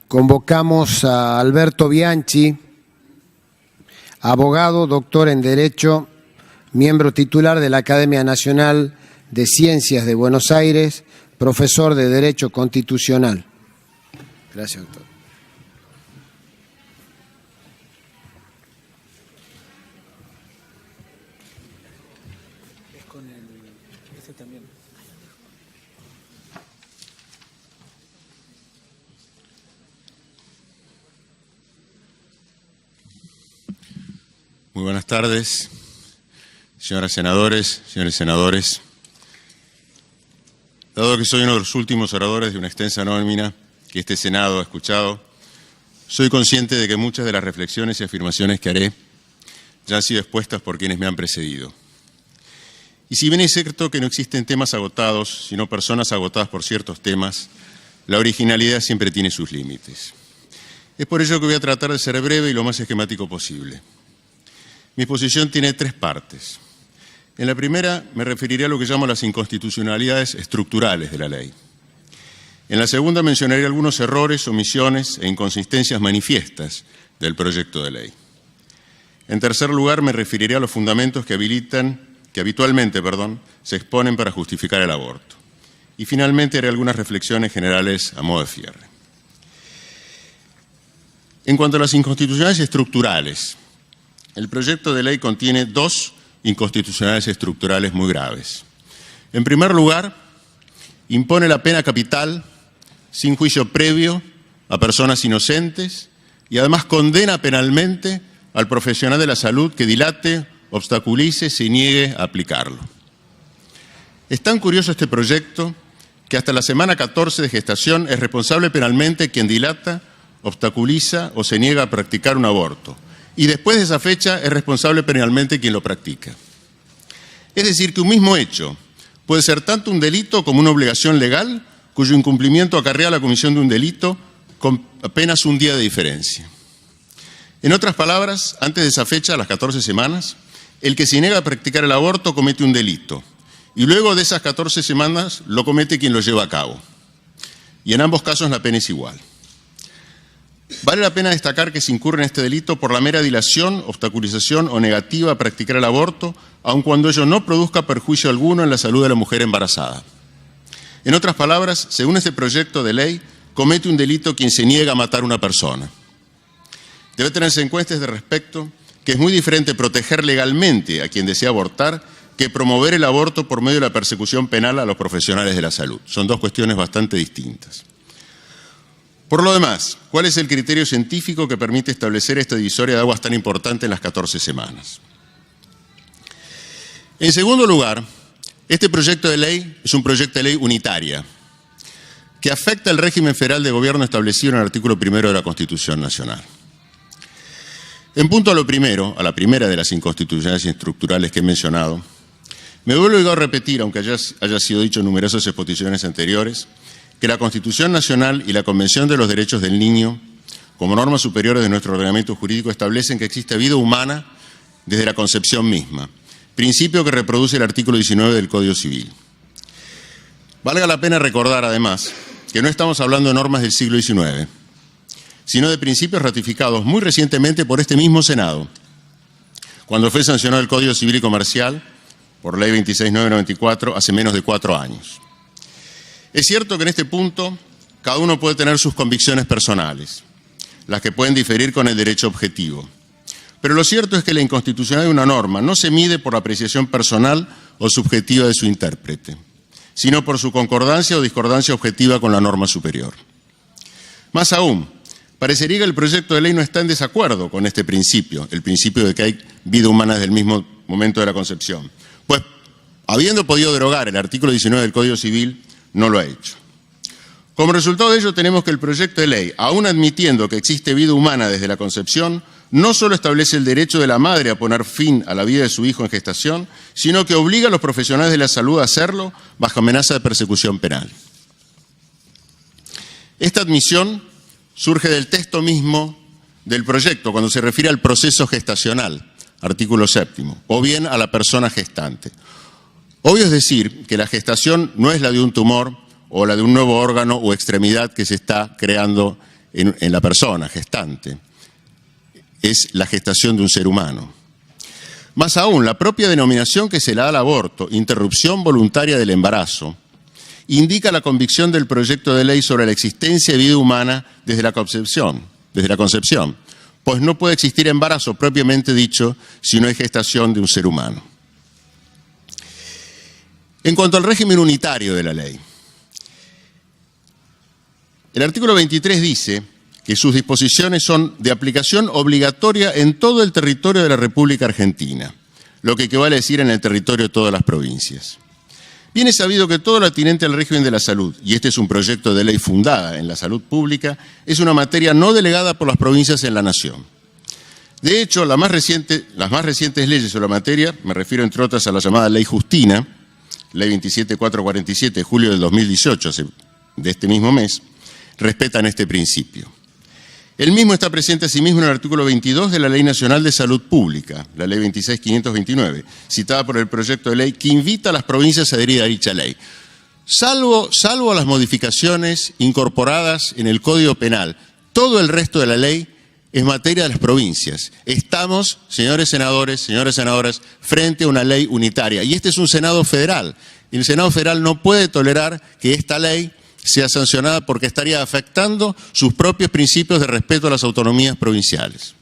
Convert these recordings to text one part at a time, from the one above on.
Convocamos a Alberto Bianchi, abogado, doctor en Derecho, miembro titular de la Academia Nacional de Ciencias de Buenos Aires, profesor de Derecho Constitucional. Gracias, doctor. Muy buenas tardes, señoras senadoras, señores senadores. Dado que soy uno de los últimos oradores de una extensa nómina que este Senado ha escuchado, soy consciente de que muchas de las reflexiones y afirmaciones que haré ya han sido expuestas por quienes me han precedido. Y si bien es cierto que no existen temas agotados, sino personas agotadas por ciertos temas, la originalidad siempre tiene sus límites. Es por ello que voy a tratar de ser breve y lo más esquemático posible. Mi exposición tiene tres partes. En la primera me referiré a lo que llamo las inconstitucionalidades estructurales de la ley. En la segunda mencionaré algunos errores, omisiones e inconsistencias manifiestas del proyecto de ley. En tercer lugar me referiré a los fundamentos que habitualmente se exponen para justificar el aborto. Y finalmente haré algunas reflexiones generales a modo de cierre. En cuanto a las inconstitucionalidades estructurales, el proyecto de ley contiene dos inconstitucionalidades estructurales muy graves. En primer lugar, impone la pena capital sin juicio previo a personas inocentes y además condena penalmente al profesional de la salud que dilate, obstaculice, se niegue a aplicarlo. Es tan curioso este proyecto que hasta la semana 14 de gestación es responsable penalmente quien dilata, obstaculiza o se niega a practicar un aborto. Y después de esa fecha es responsable penalmente quien lo practica. Es decir, que un mismo hecho puede ser tanto un delito como una obligación legal, cuyo incumplimiento acarrea la comisión de un delito con apenas un día de diferencia. En otras palabras, antes de esa fecha, a las 14 semanas, el que se niega a practicar el aborto comete un delito. Y luego de esas 14 semanas lo comete quien lo lleva a cabo. Y en ambos casos la pena es igual. Vale la pena destacar que se incurre en este delito por la mera dilación, obstaculización o negativa a practicar el aborto, aun cuando ello no produzca perjuicio alguno en la salud de la mujer embarazada. En otras palabras, según este proyecto de ley, comete un delito quien se niega a matar a una persona. Debe tenerse en cuenta este respecto que es muy diferente proteger legalmente a quien desea abortar que promover el aborto por medio de la persecución penal a los profesionales de la salud. Son dos cuestiones bastante distintas. Por lo demás, ¿cuál es el criterio científico que permite establecer esta divisoria de aguas tan importante en las 14 semanas? En segundo lugar, este proyecto de ley es un proyecto de ley unitaria que afecta el régimen federal de gobierno establecido en el artículo 1 de la Constitución Nacional. En punto a lo primero, a la primera de las inconstitucionalidades estructurales que he mencionado, me vuelvo a repetir, aunque haya sido dicho en numerosas exposiciones anteriores, que la Constitución Nacional y la Convención de los Derechos del Niño, como normas superiores de nuestro ordenamiento jurídico, establecen que existe vida humana desde la concepción misma, principio que reproduce el artículo 19 del Código Civil. Valga la pena recordar, además, que no estamos hablando de normas del siglo XIX, sino de principios ratificados muy recientemente por este mismo Senado, cuando fue sancionado el Código Civil y Comercial por Ley 26.994 hace menos de 4 años. Es cierto que en este punto cada uno puede tener sus convicciones personales, las que pueden diferir con el derecho objetivo. Pero lo cierto es que la inconstitucionalidad de una norma no se mide por la apreciación personal o subjetiva de su intérprete, sino por su concordancia o discordancia objetiva con la norma superior. Más aún, parecería que el proyecto de ley no está en desacuerdo con este principio, el principio de que hay vida humana desde el mismo momento de la concepción. Pues, habiendo podido derogar el artículo 19 del Código Civil, no lo ha hecho. Como resultado de ello, tenemos que el proyecto de ley, aún admitiendo que existe vida humana desde la concepción, no solo establece el derecho de la madre a poner fin a la vida de su hijo en gestación, sino que obliga a los profesionales de la salud a hacerlo bajo amenaza de persecución penal. Esta admisión surge del texto mismo del proyecto, cuando se refiere al proceso gestacional, artículo 7º, o bien a la persona gestante. Obvio es decir que la gestación no es la de un tumor o la de un nuevo órgano o extremidad que se está creando en la persona gestante. Es la gestación de un ser humano. Más aún, la propia denominación que se le da al aborto, interrupción voluntaria del embarazo, indica la convicción del proyecto de ley sobre la existencia de vida humana desde la concepción, pues no puede existir embarazo propiamente dicho si no hay gestación de un ser humano. En cuanto al régimen unitario de la ley, el artículo 23 dice que sus disposiciones son de aplicación obligatoria en todo el territorio de la República Argentina, lo que equivale a decir en el territorio de todas las provincias. Bien es sabido que todo lo atinente al régimen de la salud, y este es un proyecto de ley fundada en la salud pública, es una materia no delegada por las provincias en la Nación. De hecho, las más recientes leyes sobre la materia, me refiero entre otras a la llamada Ley Justina, Ley 27447 de julio del 2018, de este mismo mes, respetan este principio. El mismo está presente asimismo en el artículo 22 de la Ley Nacional de Salud Pública, la Ley 26529, citada por el proyecto de ley, que invita a las provincias a adherir a dicha ley. Salvo las modificaciones incorporadas en el Código Penal, todo el resto de la ley es materia de las provincias. Estamos, señores senadores, señoras senadoras, frente a una ley unitaria. Y este es un Senado federal. Y el Senado federal no puede tolerar que esta ley sea sancionada porque estaría afectando sus propios principios de respeto a las autonomías provinciales.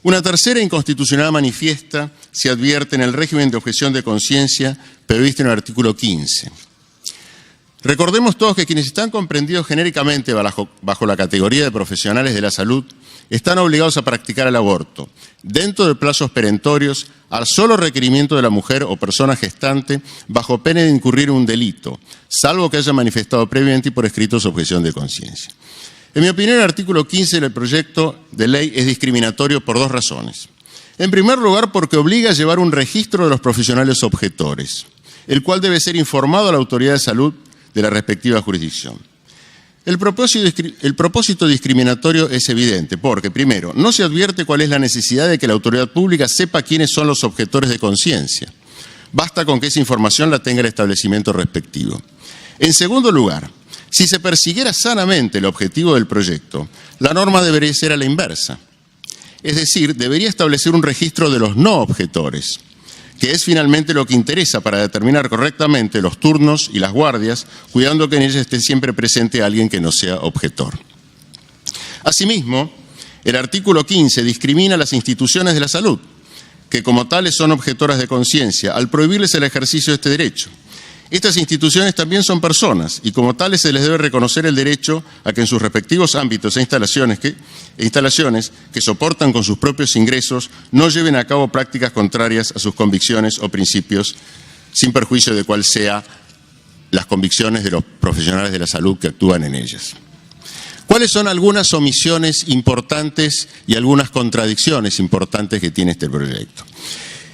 Una tercera inconstitucionalidad manifiesta se advierte en el régimen de objeción de conciencia previsto en el artículo 15. Recordemos todos que quienes están comprendidos genéricamente bajo la categoría de profesionales de la salud están obligados a practicar el aborto, dentro de plazos perentorios, al solo requerimiento de la mujer o persona gestante, bajo pena de incurrir en un delito, salvo que haya manifestado previamente y por escrito su objeción de conciencia. En mi opinión, el artículo 15 del proyecto de ley es discriminatorio por dos razones. En primer lugar, porque obliga a llevar un registro de los profesionales objetores, el cual debe ser informado a la autoridad de salud de la respectiva jurisdicción. El propósito discriminatorio es evidente porque, primero, no se advierte cuál es la necesidad de que la autoridad pública sepa quiénes son los objetores de conciencia. Basta con que esa información la tenga el establecimiento respectivo. En segundo lugar, si se persiguiera sanamente el objetivo del proyecto, la norma debería ser a la inversa. Es decir, debería establecer un registro de los no objetores, que es finalmente lo que interesa para determinar correctamente los turnos y las guardias, cuidando que en ellas esté siempre presente alguien que no sea objetor. Asimismo, el artículo 15 discrimina a las instituciones de la salud, que como tales son objetoras de conciencia, al prohibirles el ejercicio de este derecho. Estas instituciones también son personas y como tales se les debe reconocer el derecho a que en sus respectivos ámbitos e instalaciones que soportan con sus propios ingresos no lleven a cabo prácticas contrarias a sus convicciones o principios, sin perjuicio de cuál sea las convicciones de los profesionales de la salud que actúan en ellas. ¿Cuáles son algunas omisiones importantes y algunas contradicciones importantes que tiene este proyecto?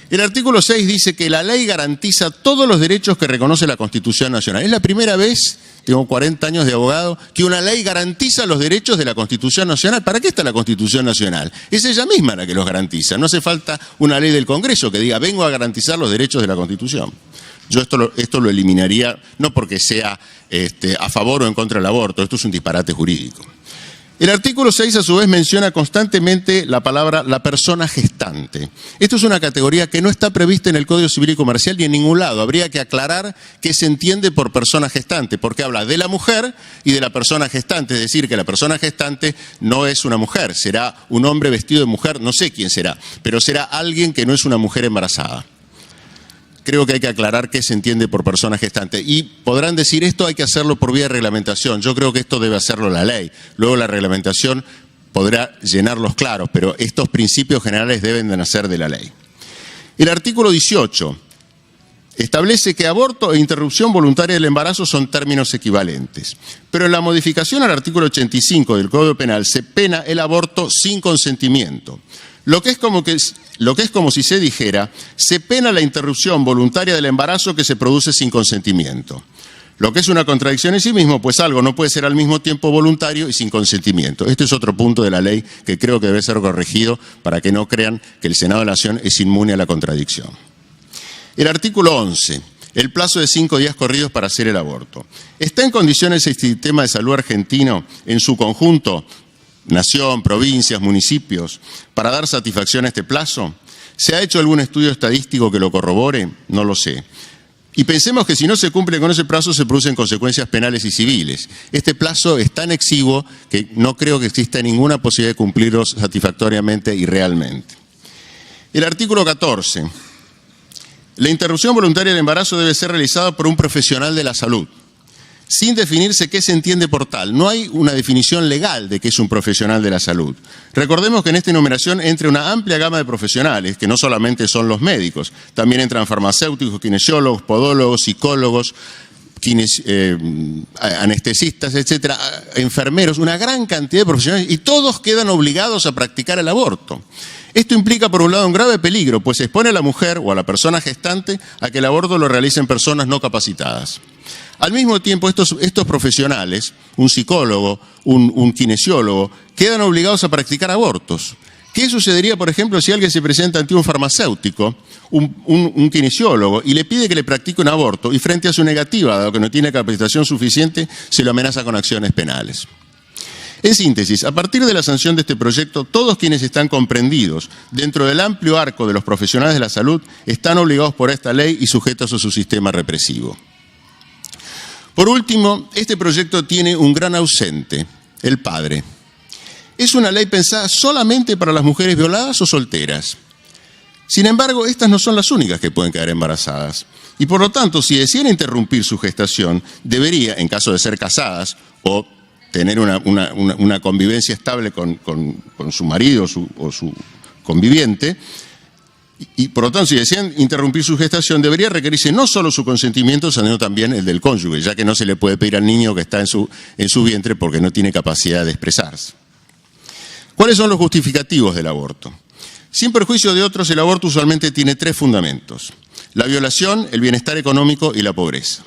El artículo 6 dice que la ley garantiza todos los derechos que reconoce la Constitución Nacional. Es la primera vez, tengo 40 años de abogado, que una ley garantiza los derechos de la Constitución Nacional. ¿Para qué está la Constitución Nacional? Es ella misma la que los garantiza. No hace falta una ley del Congreso que diga, vengo a garantizar los derechos de la Constitución. Yo esto lo eliminaría, no porque sea a favor o en contra del aborto, esto es un disparate jurídico. El artículo 6, a su vez, menciona constantemente la palabra la persona gestante. Esto es una categoría que no está prevista en el Código Civil y Comercial ni en ningún lado. Habría que aclarar qué se entiende por persona gestante, porque habla de la mujer y de la persona gestante. Es decir, que la persona gestante no es una mujer, será un hombre vestido de mujer, no sé quién será, pero será alguien que no es una mujer embarazada. Creo que hay que aclarar qué se entiende por persona gestante. Y podrán decir, esto hay que hacerlo por vía de reglamentación. Yo creo que esto debe hacerlo la ley. Luego la reglamentación podrá llenarlos claros, pero estos principios generales deben de nacer de la ley. El artículo 18 establece que aborto e interrupción voluntaria del embarazo son términos equivalentes. Pero en la modificación al artículo 85 del Código Penal se pena el aborto sin consentimiento. Lo que es como si se dijera, se pena la interrupción voluntaria del embarazo que se produce sin consentimiento. Lo que es una contradicción en sí mismo, pues algo no puede ser al mismo tiempo voluntario y sin consentimiento. Este es otro punto de la ley que creo que debe ser corregido para que no crean que el Senado de la Nación es inmune a la contradicción. El artículo 11 el plazo de 5 días corridos para hacer el aborto. ¿Está en condiciones el sistema de salud argentino en su conjunto, nación, provincias, municipios, para dar satisfacción a este plazo? ¿Se ha hecho algún estudio estadístico que lo corrobore? No lo sé. Y pensemos que si no se cumple con ese plazo se producen consecuencias penales y civiles. Este plazo es tan exiguo que no creo que exista ninguna posibilidad de cumplirlo satisfactoriamente y realmente. El artículo 14. La interrupción voluntaria del embarazo debe ser realizada por un profesional de la salud, sin definirse qué se entiende por tal. No hay una definición legal de qué es un profesional de la salud. Recordemos que en esta enumeración entra una amplia gama de profesionales, que no solamente son los médicos, también entran farmacéuticos, kinesiólogos, podólogos, psicólogos, anestesistas, etcétera, enfermeros, una gran cantidad de profesionales, y todos quedan obligados a practicar el aborto. Esto implica, por un lado, un grave peligro, pues expone a la mujer o a la persona gestante a que el aborto lo realicen personas no capacitadas. Al mismo tiempo, estos profesionales, un psicólogo, un kinesiólogo, quedan obligados a practicar abortos. ¿Qué sucedería, por ejemplo, si alguien se presenta ante un farmacéutico, un kinesiólogo, y le pide que le practique un aborto, y frente a su negativa, dado que no tiene capacitación suficiente, se lo amenaza con acciones penales? En síntesis, a partir de la sanción de este proyecto, todos quienes están comprendidos dentro del amplio arco de los profesionales de la salud están obligados por esta ley y sujetos a su sistema represivo. Por último, este proyecto tiene un gran ausente, el padre. ¿Es una ley pensada solamente para las mujeres violadas o solteras? Sin embargo, estas no son las únicas que pueden quedar embarazadas. Y por lo tanto, si deciden interrumpir su gestación, debería, en caso de ser casadas o tener una convivencia estable con su marido o su conviviente, y por lo tanto, si deciden interrumpir su gestación, debería requerirse no solo su consentimiento, sino también el del cónyuge, ya que no se le puede pedir al niño que está en su vientre porque no tiene capacidad de expresarse. ¿Cuáles son los justificativos del aborto? Sin perjuicio de otros, el aborto usualmente tiene 3 fundamentos: la violación, el bienestar económico y la pobreza.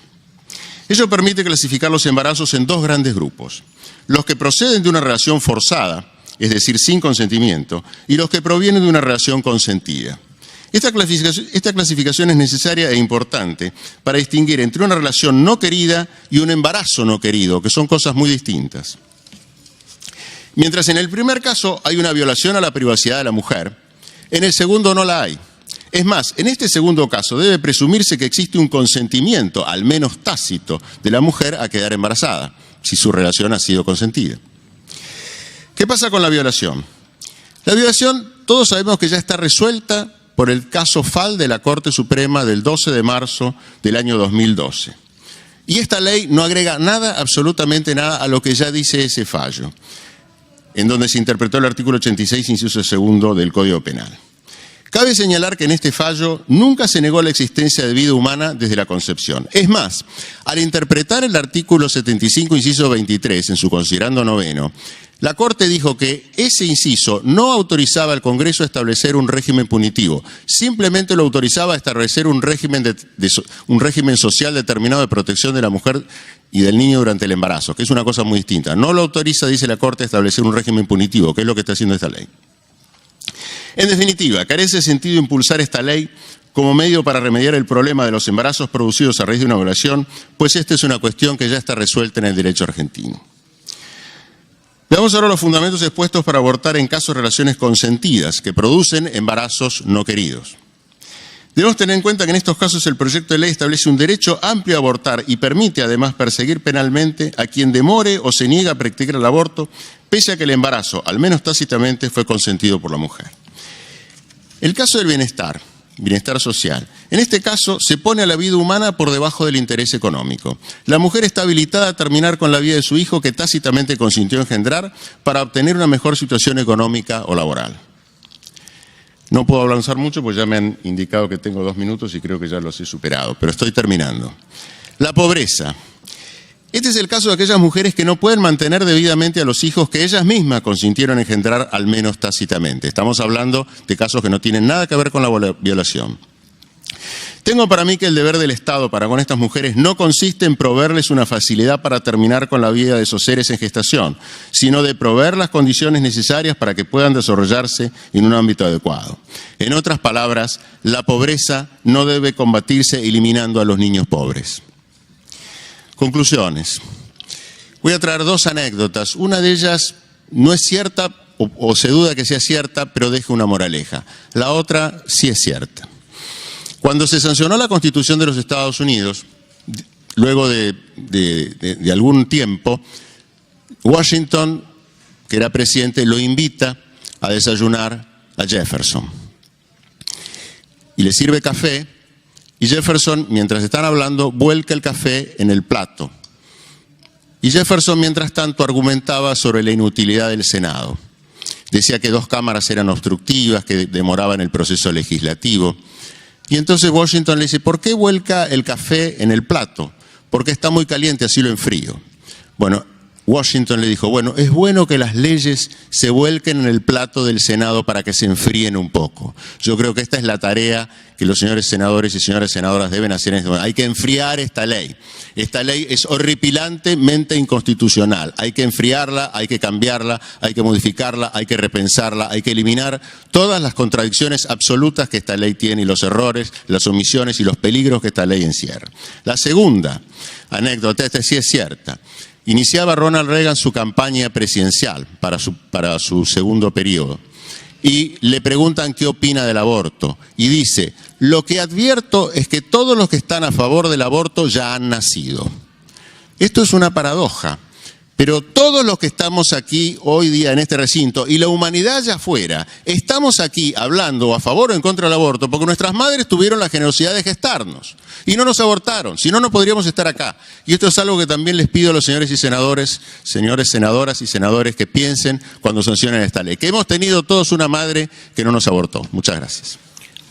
Ello permite clasificar los embarazos en 2 grandes grupos: los que proceden de una relación forzada, es decir, sin consentimiento, y los que provienen de una relación consentida. Esta clasificación es necesaria e importante para distinguir entre una relación no querida y un embarazo no querido, que son cosas muy distintas. Mientras en el primer caso hay una violación a la privacidad de la mujer, en el segundo no la hay. Es más, en este segundo caso debe presumirse que existe un consentimiento, al menos tácito, de la mujer a quedar embarazada, si su relación ha sido consentida. ¿Qué pasa con la violación? La violación, todos sabemos que ya está resuelta por el caso FAL de la Corte Suprema del 12 de marzo del año 2012. Y esta ley no agrega nada, absolutamente nada, a lo que ya dice ese fallo, en donde se interpretó el artículo 86, inciso 2 del Código Penal. Cabe señalar que en este fallo nunca se negó la existencia de vida humana desde la concepción. Es más, al interpretar el artículo 75, inciso 23, en su considerando noveno, la Corte dijo que ese inciso no autorizaba al Congreso a establecer un régimen punitivo, simplemente lo autorizaba a establecer un régimen social determinado de protección de la mujer y del niño durante el embarazo, que es una cosa muy distinta. No lo autoriza, dice la Corte, a establecer un régimen punitivo, que es lo que está haciendo esta ley. En definitiva, carece sentido impulsar esta ley como medio para remediar el problema de los embarazos producidos a raíz de una violación, pues esta es una cuestión que ya está resuelta en el derecho argentino. Veamos ahora los fundamentos expuestos para abortar en casos de relaciones consentidas que producen embarazos no queridos. Debemos tener en cuenta que en estos casos el proyecto de ley establece un derecho amplio a abortar y permite además perseguir penalmente a quien demore o se niega a practicar el aborto, pese a que el embarazo, al menos tácitamente, fue consentido por la mujer. El caso del bienestar social. En este caso, se pone a la vida humana por debajo del interés económico. La mujer está habilitada a terminar con la vida de su hijo que tácitamente consintió engendrar para obtener una mejor situación económica o laboral. No puedo avanzar mucho porque ya me han indicado que tengo 2 minutos y creo que ya los he superado, pero estoy terminando. La pobreza. Este es el caso de aquellas mujeres que no pueden mantener debidamente a los hijos que ellas mismas consintieron engendrar, al menos tácitamente. Estamos hablando de casos que no tienen nada que ver con la violación. Tengo para mí que el deber del Estado para con estas mujeres no consiste en proveerles una facilidad para terminar con la vida de esos seres en gestación, sino de proveer las condiciones necesarias para que puedan desarrollarse en un ámbito adecuado. En otras palabras, la pobreza no debe combatirse eliminando a los niños pobres. Conclusiones. Voy a traer dos anécdotas. Una de ellas no es cierta o se duda que sea cierta, pero deja una moraleja. La otra sí es cierta. Cuando se sancionó la Constitución de los Estados Unidos, luego de algún tiempo, Washington, que era presidente, lo invita a desayunar a Jefferson. Y le sirve café, y Jefferson, mientras están hablando, vuelca el café en el plato. Y Jefferson, mientras tanto, argumentaba sobre la inutilidad del Senado. Decía que 2 cámaras eran obstructivas, que demoraban el proceso legislativo. Y entonces Washington le dice, ¿por qué vuelca el café en el plato? Porque está muy caliente, así lo enfrío. Bueno, Washington le dijo, bueno, es bueno que las leyes se vuelquen en el plato del Senado para que se enfríen un poco. Yo creo que esta es la tarea que los señores senadores y señoras senadoras deben hacer en este momento. Hay que enfriar esta ley. Esta ley es horripilantemente inconstitucional. Hay que enfriarla, hay que cambiarla, hay que modificarla, hay que repensarla, hay que eliminar todas las contradicciones absolutas que esta ley tiene y los errores, las omisiones y los peligros que esta ley encierra. La segunda anécdota, esta sí es cierta. Iniciaba Ronald Reagan su campaña presidencial para su segundo periodo y le preguntan qué opina del aborto y dice, lo que advierto es que todos los que están a favor del aborto ya han nacido. Esto es una paradoja, pero todos los que estamos aquí hoy día en este recinto y la humanidad allá afuera, estamos aquí hablando a favor o en contra del aborto porque nuestras madres tuvieron la generosidad de gestarnos y no nos abortaron, si no, no podríamos estar acá. Y esto es algo que también les pido a los señores y senadores, señores senadoras y senadores que piensen cuando sancionen esta ley, que hemos tenido todos una madre que no nos abortó. Muchas gracias.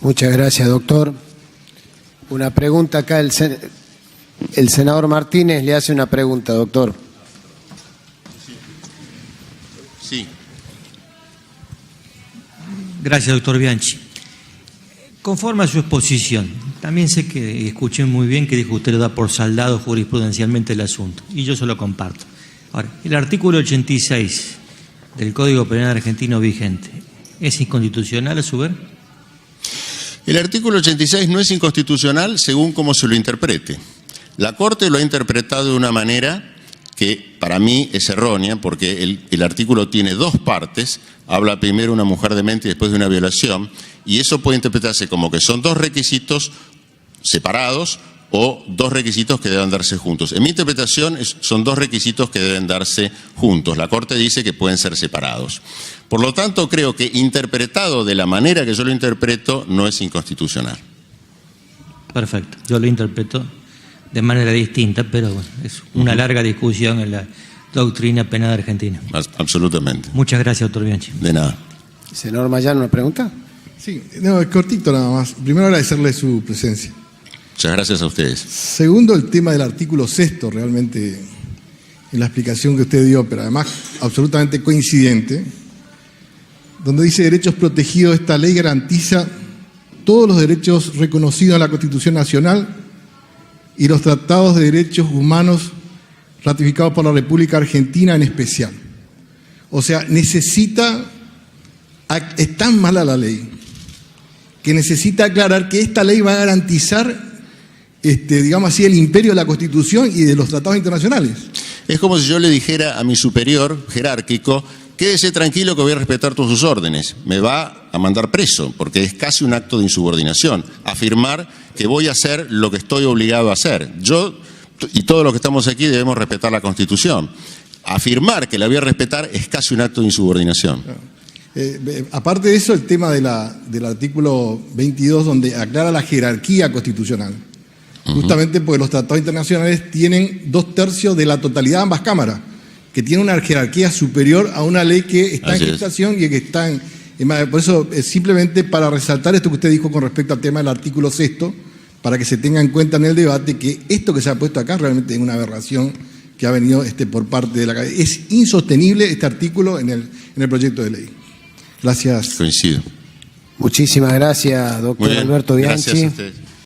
Muchas gracias, doctor. Una pregunta acá, el senador Martínez le hace una pregunta, doctor. Sí. Gracias, doctor Bianchi. Conforme a su exposición, también sé que escuché muy bien que dijo usted lo da por saldado jurisprudencialmente el asunto, y yo se lo comparto. Ahora, el artículo 86 del Código Penal argentino vigente, ¿es inconstitucional a su ver? El artículo 86 no es inconstitucional según cómo se lo interprete. La Corte lo ha interpretado de una manera que para mí es errónea, porque el artículo tiene 2 partes, habla primero de una mujer demente y después de una violación, y eso puede interpretarse como que son 2 requisitos separados o 2 requisitos que deben darse juntos. En mi interpretación son 2 requisitos que deben darse juntos. La Corte dice que pueden ser separados. Por lo tanto, creo que interpretado de la manera que yo lo interpreto, no es inconstitucional. Perfecto, yo lo interpreto de manera distinta, pero bueno, es una larga discusión en la doctrina penal argentina. Absolutamente. Muchas gracias, doctor Bianchi. De nada. Senador Mayán, ¿una pregunta? Sí, no, es cortito nada más. Primero agradecerle su presencia. Muchas gracias a ustedes. Segundo, el tema del artículo 6, realmente en la explicación que usted dio, pero además absolutamente coincidente, donde dice derechos protegidos, esta ley garantiza todos los derechos reconocidos en la Constitución Nacional y los tratados de derechos humanos ratificados por la República Argentina en especial. O sea, es tan mala la ley que necesita aclarar que esta ley va a garantizar, digamos así, el imperio de la Constitución y de los tratados internacionales. Es como si yo le dijera a mi superior jerárquico, quédese tranquilo que voy a respetar todas sus órdenes. Me va a mandar preso, porque es casi un acto de insubordinación. Afirmar que voy a hacer lo que estoy obligado a hacer. Yo y todos los que estamos aquí debemos respetar la Constitución. Afirmar que la voy a respetar es casi un acto de insubordinación. Aparte de eso, el tema del artículo 22, donde aclara la jerarquía constitucional. Justamente porque los tratados internacionales tienen 2/3 de la totalidad de ambas cámaras, que tiene una jerarquía superior a una ley que está en gestación y que está en... Por eso, simplemente para resaltar esto que usted dijo con respecto al tema del artículo 6, para que se tenga en cuenta en el debate que esto que se ha puesto acá realmente es una aberración que ha venido por parte de la... Es insostenible este artículo en el proyecto de ley. Gracias. Coincido. Muchísimas gracias, doctor Alberto Bianchi. Gracias a ustedes.